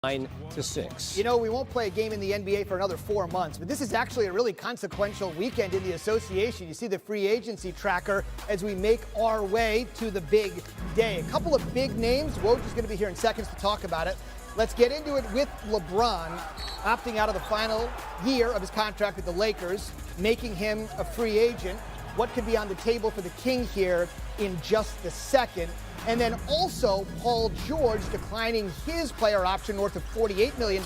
9-6. You know, we won't play a game in the NBA for another 4 months, but this is actually a really consequential weekend in the association. You see the free agency tracker as we make our way to the big day. A couple of big names. Woj is going to be here in seconds to talk about it. Let's get into it with LeBron opting out of the final year of his contract with the Lakers, making him a free agent. What could be on the table for the King here in just a second. And then also Paul George declining his player option north of $48 million.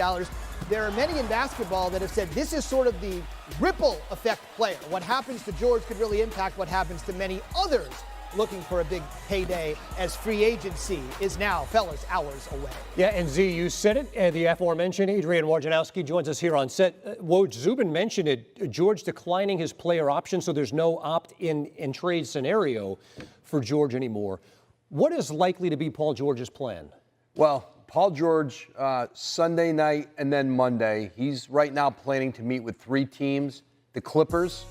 There are many in basketball that have said this is sort of the ripple effect player. What happens to George could really impact what happens to many others looking for a big payday as free agency is now, fellas, hours away. Yeah, and Z, you said it. The aforementioned Adrian Wojnarowski joins us here on set. Woj, Zubin mentioned it. George declining his player option, so there's no opt-in and trade scenario for George anymore. What is likely to be Paul George's plan? Well, Paul George, Sunday night and then Monday, he's right now planning to meet with 3 teams: the Clippers,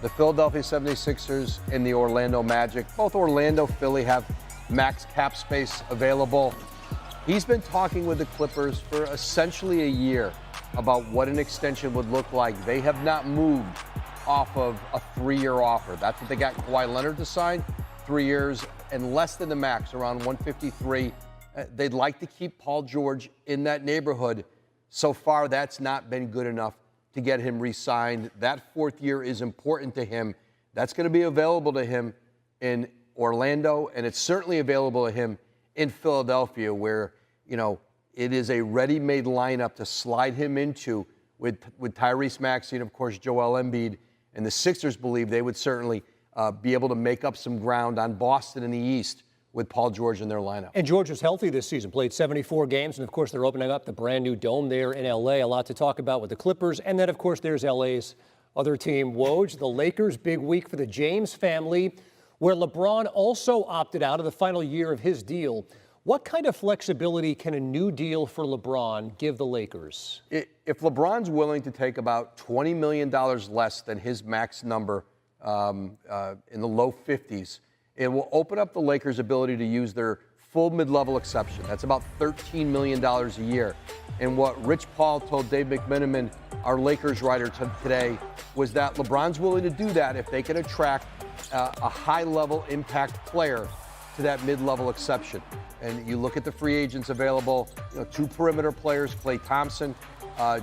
the Philadelphia 76ers, and the Orlando Magic. Both Orlando, Philly have max cap space available. He's been talking with the Clippers for essentially a year about what an extension would look like. They have not moved off of a 3-year offer. That's what they got Kawhi Leonard to sign, 3 years and less than the max, around 153. They'd like to keep Paul George in that neighborhood. So far, that's not been good enough to get him re-signed. That 4th year is important to him. That's going to be available to him in Orlando, and it's certainly available to him in Philadelphia, where, you know, it is a ready-made lineup to slide him into with Tyrese Maxey and, of course, Joel Embiid. And the Sixers believe they would certainly be able to make up some ground on Boston in the East with Paul George in their lineup. And George was healthy this season, played 74 games, and of course they're opening up the brand new dome there in LA. A lot to talk about with the Clippers. And then of course there's LA's other team, Woj, the Lakers. Big week for the James family, where LeBron also opted out of the final year of his deal. What kind of flexibility can a new deal for LeBron give the Lakers? If LeBron's willing to take about $20 million less than his max number in the low 50s, it will open up the Lakers' ability to use their full mid-level exception. That's about $13 million a year. And what Rich Paul told Dave McMenamin, our Lakers writer today, was that LeBron's willing to do that if they can attract a high-level impact player to that mid-level exception. And you look at the free agents available, 2 perimeter players, Klay Thompson,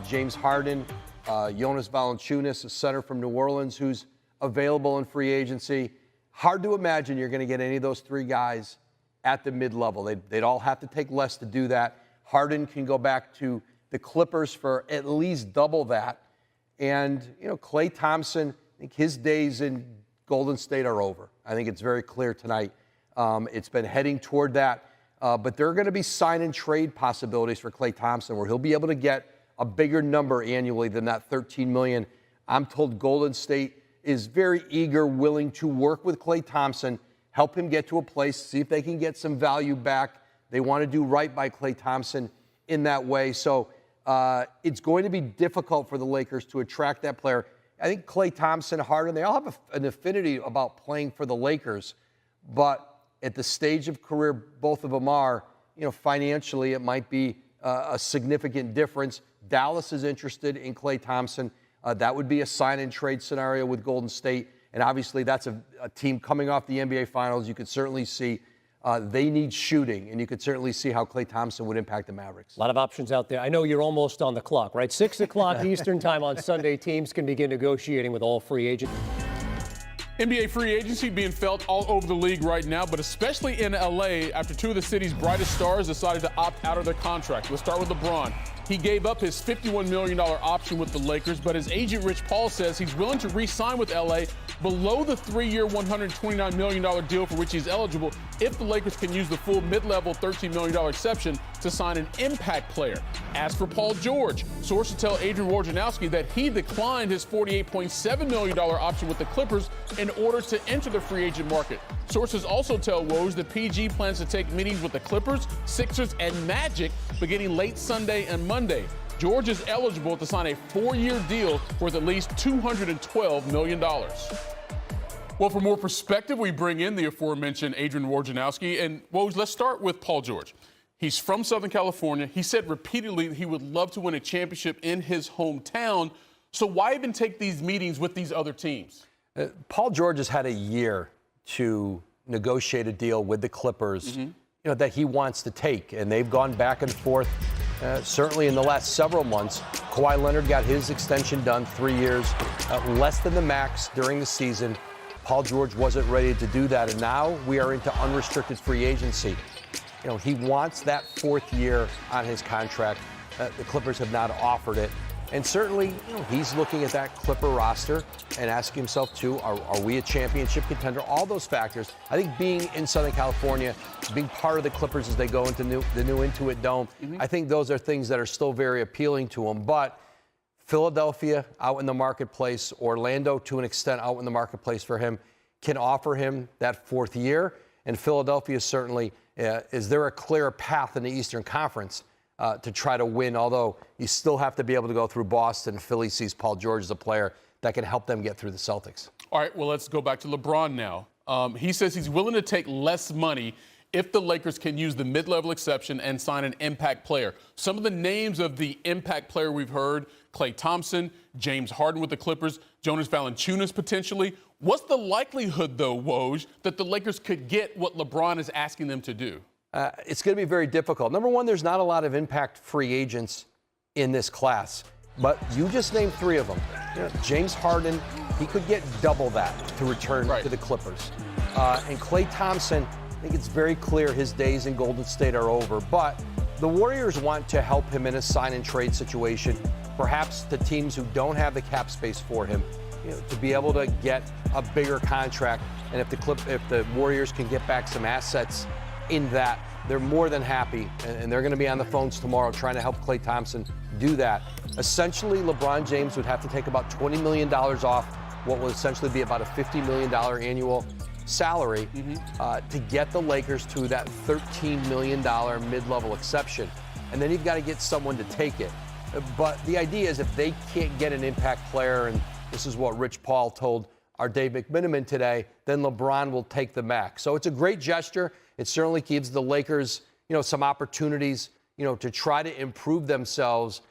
James Harden, Jonas Valanciunas, a center from New Orleans who's available in free agency. Hard to imagine you're going to get any of those 3 guys at the mid-level. They'd all have to take less to do that. Harden can go back to the Clippers for at least double that. And, Klay Thompson, I think his days in Golden State are over. I think it's very clear tonight. It's been heading toward that. But there are going to be sign and trade possibilities for Klay Thompson where he'll be able to get a bigger number annually than that $13 million. I'm told Golden State is very eager, willing to work with Klay Thompson, help him get to a place, see if they can get some value back. They want to do right by Klay Thompson in that way. So it's going to be difficult for the Lakers to attract that player. I think Klay Thompson, Harden, they all have an affinity about playing for the Lakers. But at the stage of career both of them are, financially it might be a significant difference. Dallas is interested in Klay Thompson. That would be a sign-and-trade scenario with Golden State. And obviously that's a team coming off the NBA Finals. You could certainly see they need shooting, and you could certainly see how Klay Thompson would impact the Mavericks. A lot of options out there. I know you're almost on the clock, right? 6 o'clock Eastern time on Sunday. Teams can begin negotiating with all free agents. NBA free agency being felt all over the league right now, but especially in LA after 2 of the city's brightest stars decided to opt out of their contract. We'll start with LeBron. He gave up his $51 million option with the Lakers, but his agent Rich Paul says he's willing to re-sign with LA below the 3-year, $129 million deal for which he's eligible if the Lakers can use the full mid-level $13 million exception to sign an impact player. As for Paul George, sources tell Adrian Wojnarowski that he declined his $48.7 million option with the Clippers in order to enter the free agent market. Sources also tell Woj that PG plans to take meetings with the Clippers, Sixers, and Magic beginning late Sunday and Monday. George is eligible to sign a 4-year deal worth at least $212 million. Well, for more perspective, we bring in the aforementioned Adrian Wojnarowski. And Woj, let's start with Paul George. He's from Southern California. He said repeatedly he would love to win a championship in his hometown. So why even take these meetings with these other teams? Paul George has had a year to negotiate a deal with the Clippers, that he wants to take, and they've gone back and forth. Certainly in the last several months, Kawhi Leonard got his extension done, 3 years, less than the max during the season. Paul George wasn't ready to do that, and now we are into unrestricted free agency. He wants that 4th year on his contract. The Clippers have not offered it. And certainly, he's looking at that Clipper roster and asking himself, too, are we a championship contender? All those factors. I think being in Southern California, being part of the Clippers as they go into the new Intuit Dome, I think those are things that are still very appealing to him. But Philadelphia out in the marketplace, Orlando to an extent out in the marketplace for him, can offer him that 4th year. And Philadelphia certainly, is there a clear path in the Eastern Conference to try to win, although you still have to be able to go through Boston. Philly sees Paul George as a player that can help them get through the Celtics. All right, well, let's go back to LeBron now. He says he's willing to take less money if the Lakers can use the mid-level exception and sign an impact player. Some of the names of the impact player we've heard: Klay Thompson, James Harden with the Clippers, Jonas Valanciunas potentially. What's the likelihood, though, Woj, that the Lakers could get what LeBron is asking them to do? It's going to be very difficult. Number one, there's not a lot of impact free agents in this class, but you just named 3 of them. James Harden, he could get double that to return to the Clippers. And Klay Thompson, I think it's very clear his days in Golden State are over, but the Warriors want to help him in a sign and trade situation, perhaps the teams who don't have the cap space for him, to be able to get a bigger contract. And if the Warriors can get back some assets in that, they're more than happy, and they're going to be on the phones tomorrow trying to help Klay Thompson do that. Essentially, LeBron James would have to take about $20 million off what will essentially be about a $50 million annual salary to get the Lakers to that $13 million mid-level exception. And then you've got to get someone to take it. But the idea is if they can't get an impact player, and this is what Rich Paul told our Dave McMiniman today, then LeBron will take the max. So it's a great gesture. It certainly gives the Lakers, some opportunities, to try to improve themselves.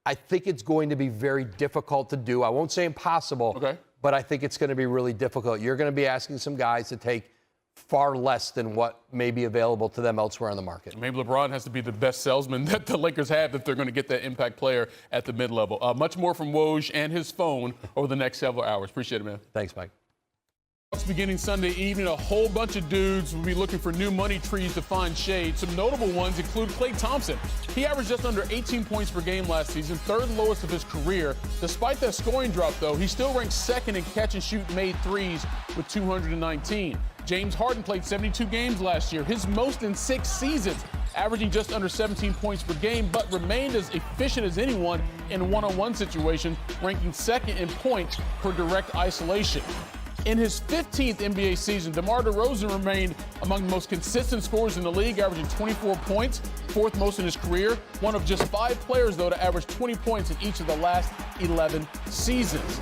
I think it's going to be very difficult to do. I won't say impossible, but I think it's going to be really difficult. You're going to be asking some guys to take far less than what may be available to them elsewhere on the market. Maybe LeBron has to be the best salesman that the Lakers have if they're going to get that impact player at the mid-level. Much more from Woj and his phone over the next several hours. Appreciate it, man. Thanks, Mike. Beginning Sunday evening, a whole bunch of dudes will be looking for new money trees to find shade. Some notable ones include Klay Thompson. He averaged just under 18 points per game last season, 3rd lowest of his career. Despite that scoring drop, though, he still ranks 2nd in catch-and-shoot made threes with 219. James Harden played 72 games last year, his most in 6 seasons, averaging just under 17 points per game, but remained as efficient as anyone in one-on-one situations, ranking 2nd in points per direct isolation. In his 15th NBA season, DeMar DeRozan remained among the most consistent scorers in the league, averaging 24 points, 4th most in his career. One of just 5 players, though, to average 20 points in each of the last 11 seasons.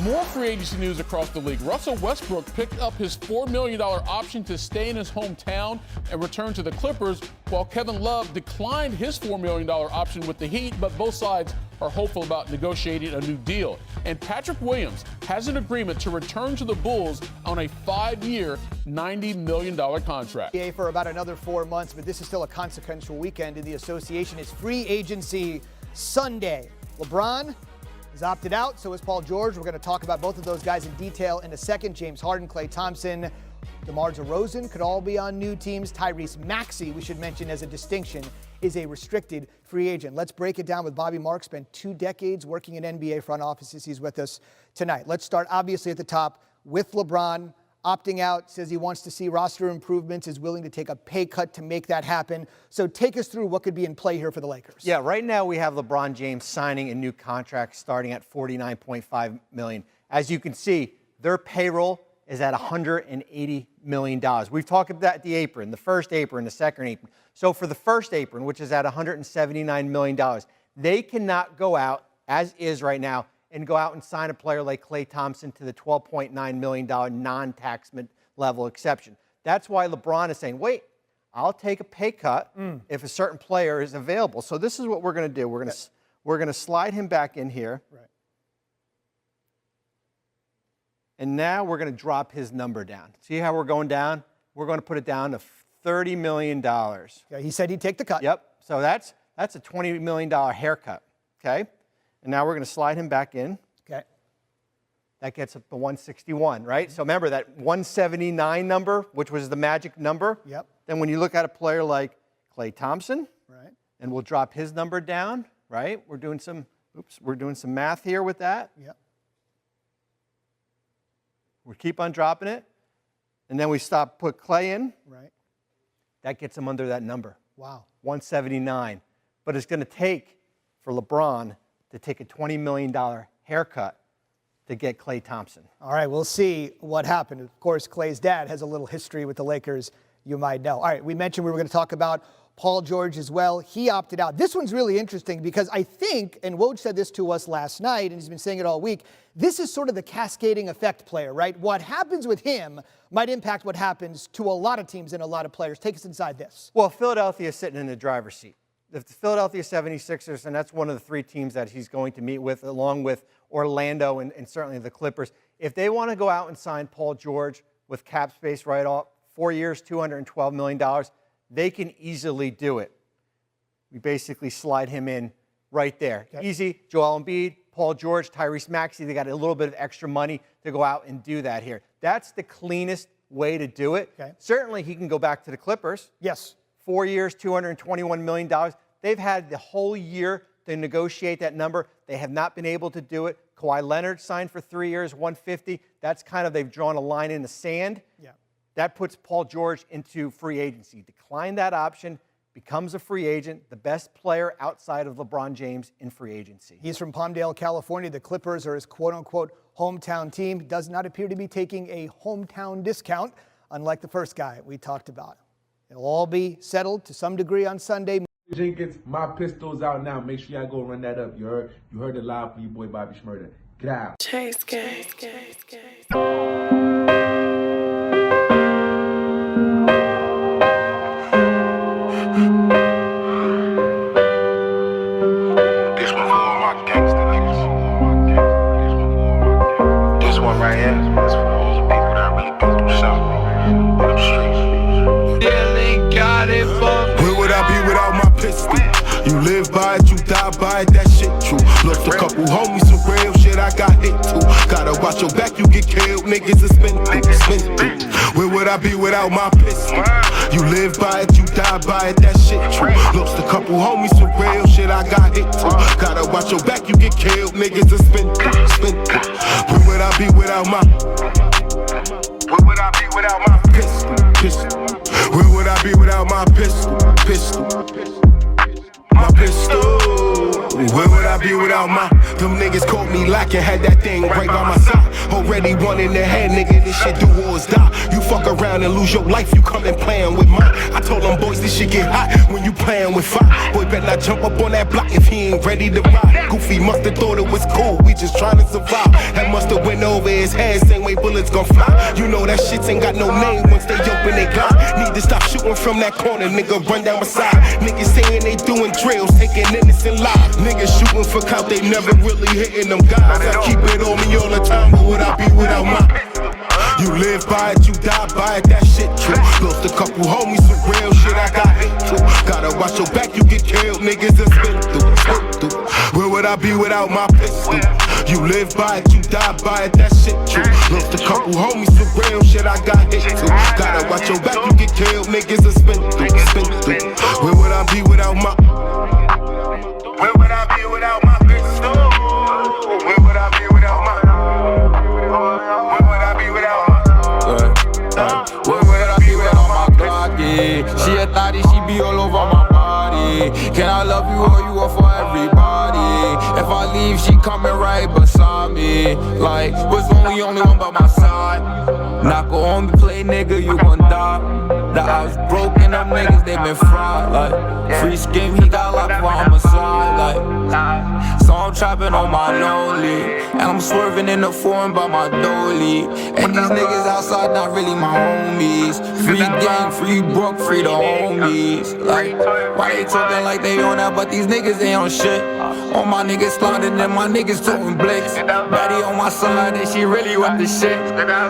More free agency news across the league. Russell Westbrook picked up his $4 million option to stay in his hometown and return to the Clippers, while Kevin Love declined his $4 million option with the Heat, but both sides are hopeful about negotiating a new deal. And Patrick Williams has an agreement to return to the Bulls on a 5-year, $90 million contract. For about another 4 months, but this is still a consequential weekend in the association. It's free agency Sunday. LeBron has opted out, so is Paul George. We're going to talk about both of those guys in detail in a second. James Harden, Klay Thompson, DeMar DeRozan could all be on new teams. Tyrese Maxey, we should mention as a distinction, is a restricted free agent. Let's break it down with Bobby Marks. Spent 2 decades working in NBA front offices. He's with us tonight. Let's start obviously at the top with LeBron. Opting out, says he wants to see roster improvements, is willing to take a pay cut to make that happen. So take us through what could be in play here for the Lakers. Yeah, right now we have LeBron James signing a new contract starting at $49.5 million. As you can see, their payroll is at $180 million. We've talked about the apron, the first apron, the second apron. So for the first apron, which is at $179 million, they cannot go out, as is right now, and go out and sign a player like Klay Thompson to the $12.9 million non-tax level exception. That's why LeBron is saying, wait, I'll take a pay cut if a certain player is available. So this is what we're going to do. We're going to slide him back in here. Right. And now we're going to drop his number down. See how we're going down? We're going to put it down to $30 million. Yeah, he said he'd take the cut. Yep. So that's a $20 million haircut. Okay. And now we're going to slide him back in. Okay. That gets up to 161, right? So remember that 179 number, which was the magic number. Yep. Then when you look at a player like Klay Thompson, Right. and we'll drop his number down, right? We're doing some math here with that. Yep. We keep on dropping it, and then we put Klay in. Right. That gets him under that number. Wow. 179. But it's going to take for LeBron to take a $20 million haircut to get Klay Thompson. All right, we'll see what happened. Of course, Klay's dad has a little history with the Lakers, you might know. All right, we mentioned we were going to talk about Paul George as well. He opted out. This one's really interesting because I think, and Woj said this to us last night, and he's been saying it all week, this is sort of the cascading effect player, right? What happens with him might impact what happens to a lot of teams and a lot of players. Take us inside this. Well, Philadelphia is sitting in the driver's seat. If the Philadelphia 76ers, and that's one of the three teams that he's going to meet with, along with Orlando and certainly the Clippers, if they want to go out and sign Paul George with cap space right off, 4 years, $212 million, they can easily do it. We basically slide him in right there. Okay. Easy. Joel Embiid, Paul George, Tyrese Maxey, they got a little bit of extra money to go out and do that here. That's the cleanest way to do it. Okay. Certainly he can go back to the Clippers. Yes. 4 years, $221 million. They've had the whole year to negotiate that number. They have not been able to do it. Kawhi Leonard signed for 3 years, $150. That's kind of, they've drawn a line in the sand. Yeah. That puts Paul George into free agency. Decline that option, becomes a free agent, the best player outside of LeBron James in free agency. He's from Palmdale, California. The Clippers are his quote-unquote hometown team. He does not appear to be taking a hometown discount, unlike the first guy we talked about. It'll all be settled to some degree on Sunday. Jenkins, my pistol's out now. Make sure y'all go run that up. You heard it live from your boy Bobby Shmurda. Get out. Chase gang. This one for all my gangster niggas. This one right here is for all the people that really been through something. Them streets. Yeah, they got it, but where would I be without my pistol? You live by it, you die by it, that shit true. Lost a couple homies, some real shit I got hit too. Gotta watch your back, you get killed, niggas are spin through. Where would I be without my pistol? You live by it, you die by it, that shit true. Lost a couple homies, some real shit I got hit too. Gotta watch your back, you get killed, niggas are spin through. Where would I be without my? Where would I be without my Pistol. Where would I be without my pistol? My pistol. Where would I be without my? Them niggas caught me lacking, had that thing right by my side. Already one in the head, nigga, this shit do or die. You fuck around and lose your life, you come and playing with mine. I told them boys this shit get hot when you playing with fire. Boy better not jump up on that block if he ain't ready to ride. Goofy musta thought it was cool, we just trying to survive. That musta went over his head, same way bullets gon' fly. You know that shit ain't got no name once they open they glide. Need to stop shooting from that corner, nigga, run down my side. Niggas saying they doing drills, taking innocent lives. Niggas shooting for clout, they never really hitting them guys. I keep it on me all the time, but would I be without my? You live by it, you die by it, that shit true. Lost a couple homies, some real shit I got hit too. Gotta watch your back, you get killed, niggas are spin through. Where would I be without my pistol? You live by it, you die by it, that shit true. Lost a couple homies, some real shit I got hit too. Gotta watch your back, you get killed, niggas are spin through. Where would I be without my? Where would I be without my pistol? Where would I be without my? Where would I be without my? Where would I be without my Glock? She a thotty, she be all over my body. Can I love you or you are for everybody? If I leave, she coming right beside me. Like, was only one by my side. Not go home and play, nigga, you gon' die. The eyes broken up, niggas, they been fried. Like, free skin, he got locked for homicide. Like, so I'm I'm trapping on my lonely. And I'm swerving in the foreign by my dolly. And these niggas outside not really my homies. Free gang, free broke, free the homies. Like, why they talking like they on that, but these niggas ain't on shit. All my niggas sliding and my niggas toting blicks. Baddie on my side and she really with the shit.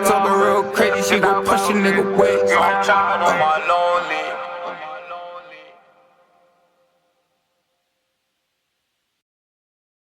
Talking real crazy, she gon' push a nigga away. So I'm trapping on my lonely.